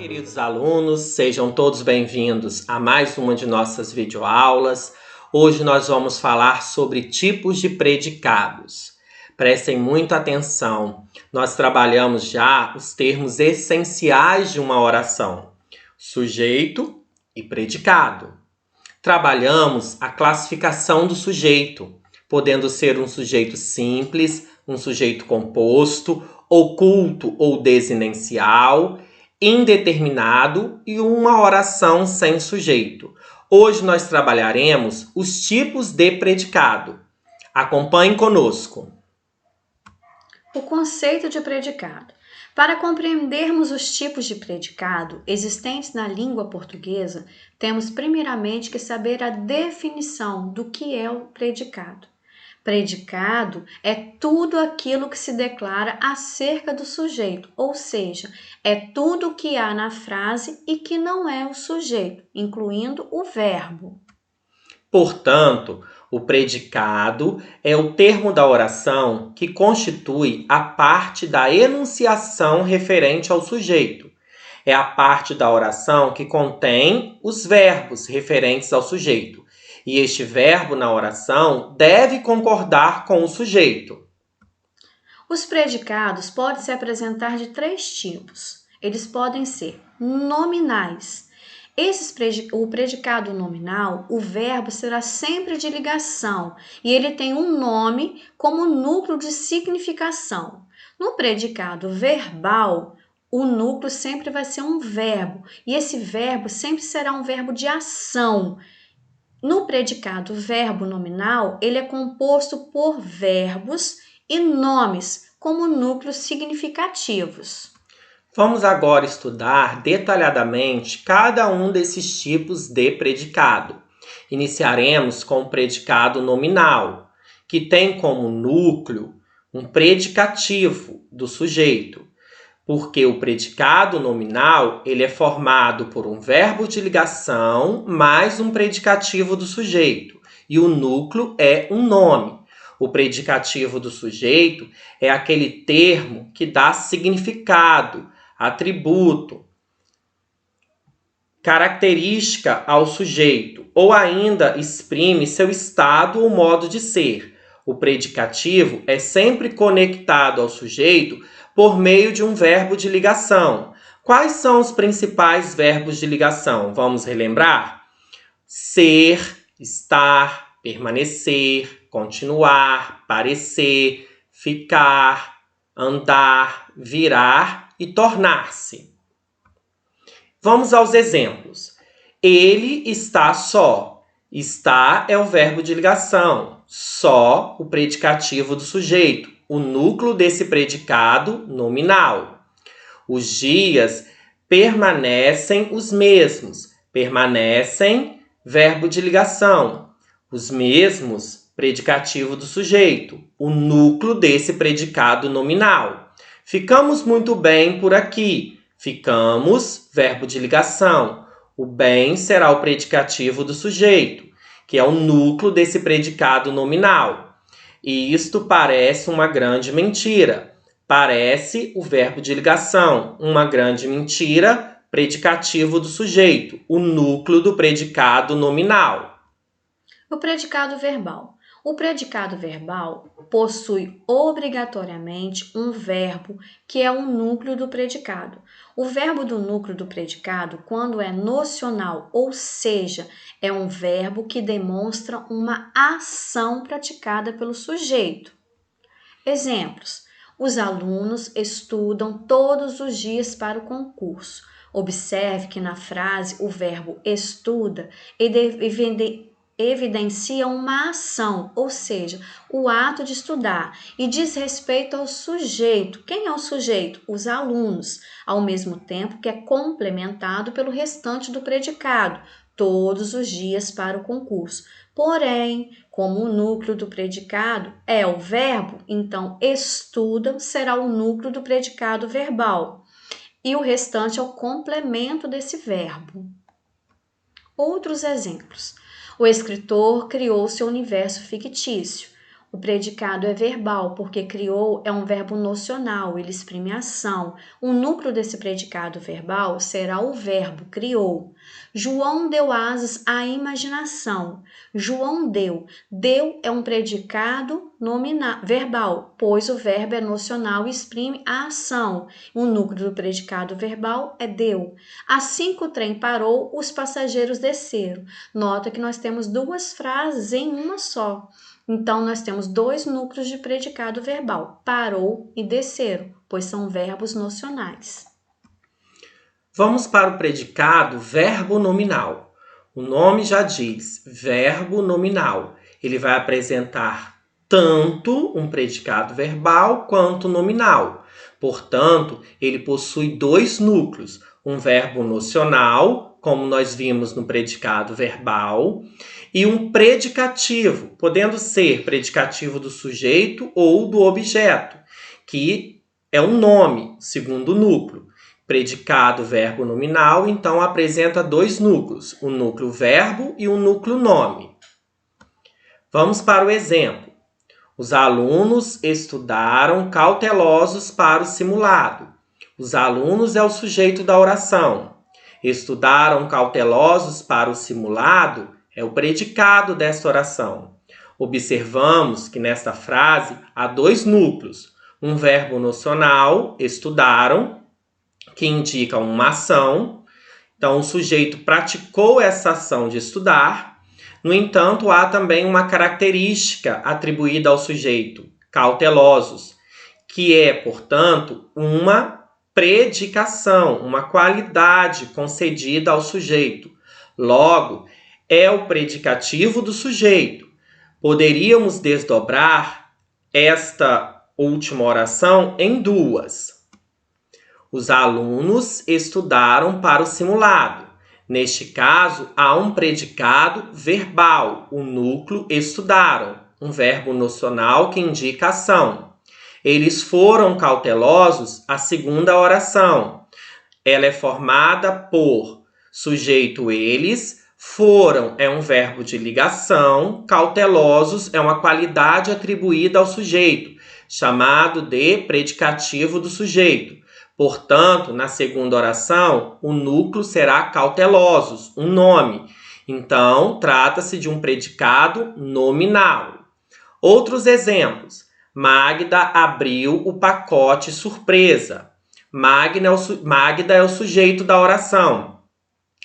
Queridos alunos, sejam todos bem-vindos a mais uma de nossas videoaulas. Hoje nós vamos falar sobre tipos de predicados. Prestem muita atenção, nós trabalhamos já os termos essenciais de uma oração: sujeito e predicado. Trabalhamos a classificação do sujeito, podendo ser um sujeito simples, um sujeito composto, oculto ou desinencial, indeterminado e uma oração sem sujeito. Hoje nós trabalharemos os tipos de predicado. Acompanhe conosco. O conceito de predicado. Para compreendermos os tipos de predicado existentes na língua portuguesa, temos primeiramente que saber a definição do que é o predicado. Predicado é tudo aquilo que se declara acerca do sujeito, ou seja, é tudo o que há na frase e que não é o sujeito, incluindo o verbo. Portanto, o predicado é o termo da oração que constitui a parte da enunciação referente ao sujeito. É a parte da oração que contém os verbos referentes ao sujeito. E este verbo na oração deve concordar com o sujeito. Os predicados podem se apresentar de três tipos. Eles podem ser nominais. O predicado nominal, o verbo será sempre de ligação e ele tem um nome como núcleo de significação. No predicado verbal, o núcleo sempre vai ser um verbo e esse verbo sempre será um verbo de ação. No predicado verbo nominal, ele é composto por verbos e nomes como núcleos significativos. Vamos agora estudar detalhadamente cada um desses tipos de predicado. Iniciaremos com o predicado nominal, que tem como núcleo um predicativo do sujeito, porque o predicado nominal ele é formado por um verbo de ligação mais um predicativo do sujeito, e o núcleo é um nome. O predicativo do sujeito é aquele termo que dá significado, atributo, característica ao sujeito, ou ainda exprime seu estado ou modo de ser. O predicativo é sempre conectado ao sujeito por meio de um verbo de ligação. Quais são os principais verbos de ligação? Vamos relembrar? Ser, estar, permanecer, continuar, parecer, ficar, andar, virar e tornar-se. Vamos aos exemplos. Ele está só. Está é o verbo de ligação. Só o predicativo do sujeito, o núcleo desse predicado nominal. Os dias permanecem os mesmos. Permanecem, verbo de ligação. Os mesmos, predicativo do sujeito, o núcleo desse predicado nominal. Ficamos muito bem por aqui. Ficamos, verbo de ligação. O bem será o predicativo do sujeito, que é o núcleo desse predicado nominal. E isto parece uma grande mentira. Parece o verbo de ligação. Uma grande mentira, predicativo do sujeito, o núcleo do predicado nominal. O predicado verbal. O predicado verbal possui obrigatoriamente um verbo que é o núcleo do predicado. O verbo do núcleo do predicado, quando é nocional, ou seja, é um verbo que demonstra uma ação praticada pelo sujeito. Exemplos: os alunos estudam todos os dias para o concurso. Observe que na frase o verbo estuda evidencia uma ação, ou seja, o ato de estudar, e diz respeito ao sujeito. Quem é o sujeito? Os alunos, ao mesmo tempo que é complementado pelo restante do predicado, todos os dias para o concurso. Porém, como o núcleo do predicado é o verbo, então estudam será o núcleo do predicado verbal, e o restante é o complemento desse verbo. Outros exemplos: o escritor criou seu universo fictício. O predicado é verbal, porque criou é um verbo nocional, ele exprime ação. O núcleo desse predicado verbal será o verbo criou. João deu asas à imaginação. João deu. Deu é um predicado verbal, pois o verbo é nocional e exprime a ação. O núcleo do predicado verbal é deu. Assim que o trem parou, os passageiros desceram. Nota que nós temos duas frases em uma só. Então, nós temos dois núcleos de predicado verbal, parou e desceram, pois são verbos nocionais. Vamos para o predicado verbo nominal. O nome já diz, verbo nominal. Ele vai apresentar tanto um predicado verbal quanto nominal. Portanto, ele possui dois núcleos, um verbo nocional, como nós vimos no predicado verbal, e um predicativo, podendo ser predicativo do sujeito ou do objeto, que é um nome, segundo núcleo. Predicado verbo nominal, então, apresenta dois núcleos, o núcleo verbo e o núcleo nome. Vamos para o exemplo. Os alunos estudaram cautelosos para o simulado. Os alunos é o sujeito da oração. Estudaram cautelosos para o simulado é o predicado desta oração. Observamos que nesta frase há dois núcleos, um verbo nocional, estudaram, que indica uma ação. Então, o sujeito praticou essa ação de estudar. No entanto, há também uma característica atribuída ao sujeito, cautelosos, que é, portanto, uma predicação, uma qualidade concedida ao sujeito. Logo, é o predicativo do sujeito. Poderíamos desdobrar esta última oração em duas. Os alunos estudaram para o simulado. Neste caso, há um predicado verbal, o núcleo estudaram, um verbo nocional que indica ação. Eles foram cautelosos, a segunda oração. Ela é formada por sujeito eles, foram é um verbo de ligação, cautelosos é uma qualidade atribuída ao sujeito, chamado de predicativo do sujeito. Portanto, na segunda oração, o núcleo será cautelosos, um nome. Então, trata-se de um predicado nominal. Outros exemplos. Magda abriu o pacote surpresa. Magda é o sujeito da oração.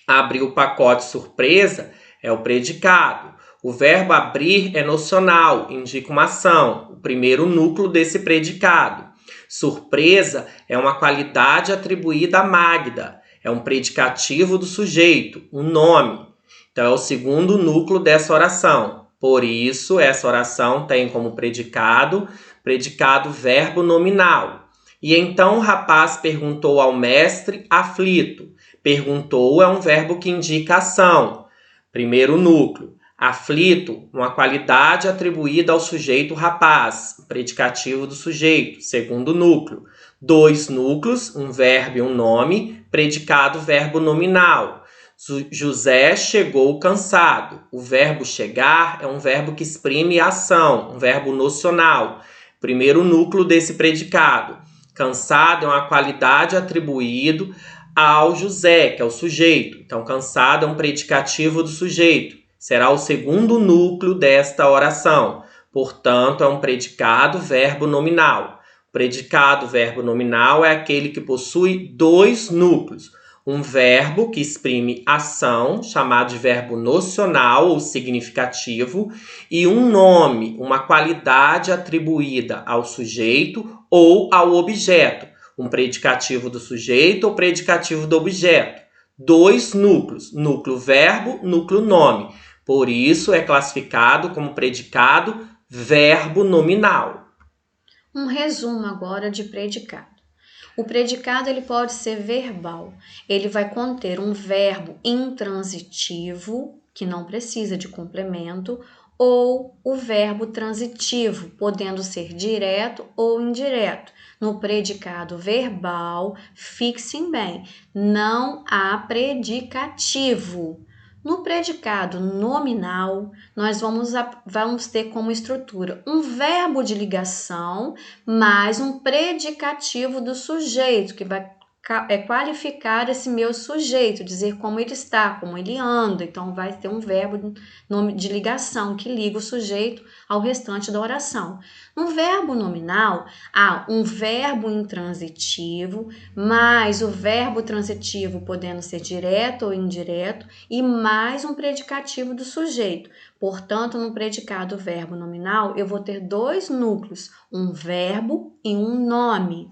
Abrir o pacote surpresa é o predicado. O verbo abrir é nocional, indica uma ação, o primeiro núcleo desse predicado. Surpresa é uma qualidade atribuída a Magda, é um predicativo do sujeito, um nome. Então, é o segundo núcleo dessa oração. Por isso, essa oração tem como predicado verbo nominal. E então o rapaz perguntou ao mestre aflito. Perguntou é um verbo que indica ação. Primeiro núcleo. Aflito, uma qualidade atribuída ao sujeito rapaz, predicativo do sujeito, segundo núcleo. Dois núcleos, um verbo e um nome, predicado verbo nominal. José chegou cansado. O verbo chegar é um verbo que exprime ação, um verbo nocional. Primeiro núcleo desse predicado. Cansado é uma qualidade atribuída ao José, que é o sujeito. Então, cansado é um predicativo do sujeito. Será o segundo núcleo desta oração. Portanto, é um predicado verbo nominal. O predicado verbo nominal é aquele que possui dois núcleos. Um verbo que exprime ação, chamado de verbo nocional ou significativo, e um nome, uma qualidade atribuída ao sujeito ou ao objeto. Um predicativo do sujeito ou predicativo do objeto. Dois núcleos, núcleo verbo, núcleo nome. Por isso, é classificado como predicado verbo nominal. Um resumo agora de predicado. O predicado ele pode ser verbal. Ele vai conter um verbo intransitivo, que não precisa de complemento, ou o verbo transitivo, podendo ser direto ou indireto. No predicado verbal, fixem bem, não há predicativo. No predicado nominal, nós vamos ter como estrutura um verbo de ligação mais um predicativo do sujeito, que vai qualificar esse meu sujeito, dizer como ele está, como ele anda. Então, vai ter um verbo de ligação que liga o sujeito ao restante da oração. No verbo nominal, há um verbo intransitivo, mais o verbo transitivo podendo ser direto ou indireto, e mais um predicativo do sujeito. Portanto, no predicado verbo nominal, eu vou ter dois núcleos, um verbo e um nome.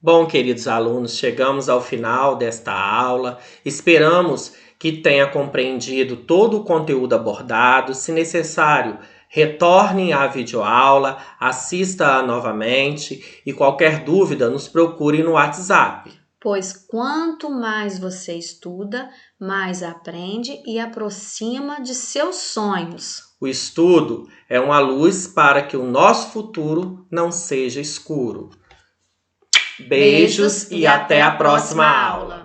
Bom, queridos alunos, chegamos ao final desta aula. Esperamos que tenha compreendido todo o conteúdo abordado. Se necessário, retorne à videoaula, assista-a novamente e qualquer dúvida nos procure no WhatsApp. Pois quanto mais você estuda, mais aprende e aproxima de seus sonhos. O estudo é uma luz para que o nosso futuro não seja escuro. Beijos e até a próxima aula.